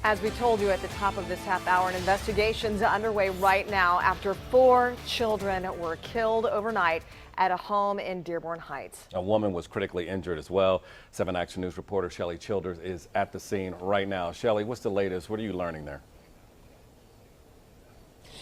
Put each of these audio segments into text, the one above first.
As we told you at the top of this half hour, an investigation's underway right now after 4 children were killed overnight at a home in Dearborn Heights. A woman was critically injured as well. 7 Action News reporter Shelly Childers is at the scene right now. Shelly, what's the latest? What are you learning there?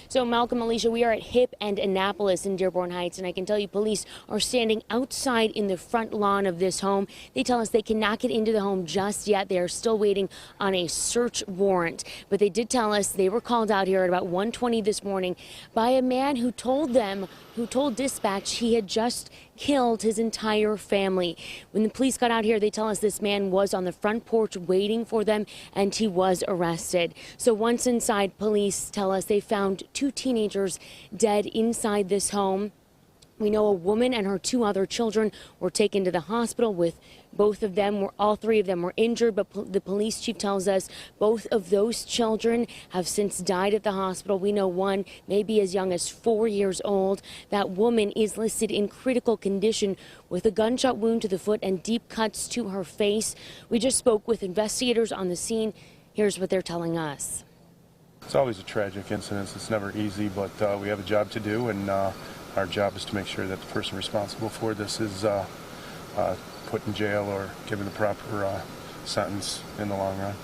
So Malcolm, Alicia, we are at Hip and Annapolis in Dearborn Heights, and I can tell you police are standing outside in the front lawn of this home. They tell us they cannot get into the home just yet. They are still waiting on a search warrant. But they did tell us they were called out here at about 1:20 this morning by a man who told dispatch he had just killed his entire family. When the police got out here, they tell us this man was on the front porch waiting for them, and he was arrested. So once inside, police tell us they found 2 teenagers dead inside this home. We know a woman and her 2 other children were taken to the hospital with all 3 of them were injured, but the police chief tells us both of those children have since died at the hospital. We know one may be as young as 4 years old. That woman is listed in critical condition with a gunshot wound to the foot and deep cuts to her face. We just spoke with investigators on the scene. Here's what they're telling us. It's always a tragic incident. It's never easy, but we have a job to do, and our job is to make sure that the person responsible for this is put in jail or given the proper sentence in the long run.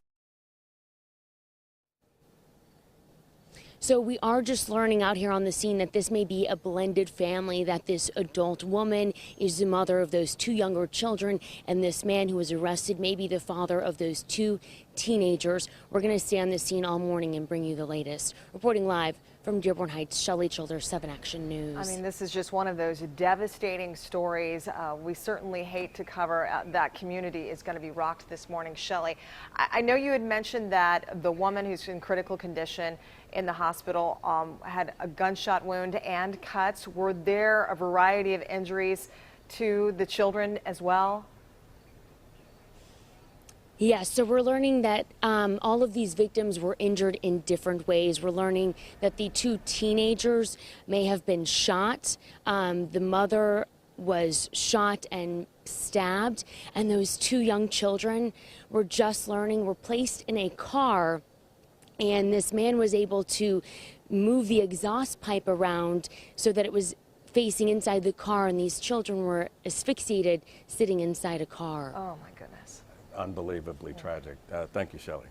So we are just learning out here on the scene that this may be a blended family, that this adult woman is the mother of those 2 younger children, and this man who was arrested may be the father of those 2 teenagers. We're going to stay on the scene all morning and bring you the latest. Reporting live from Dearborn Heights, Shelly Childers, 7 Action News. I mean, this is just one of those devastating stories. We certainly hate to cover. That community is going to be rocked this morning. Shelly, I know you had mentioned that the woman who's in critical condition in the hospital had a gunshot wound and cuts. Were there a variety of injuries to the children as well? Yes, so we're learning that all of these victims were injured in different ways. We're learning that the 2 teenagers may have been shot. The mother was shot and stabbed, and those 2 young children, we're just learning, were placed in a car, and this man was able to move the exhaust pipe around so that it was facing inside the car, and these children were asphyxiated sitting inside a car. Oh, my goodness. Unbelievably tragic. Thank you, Shelly.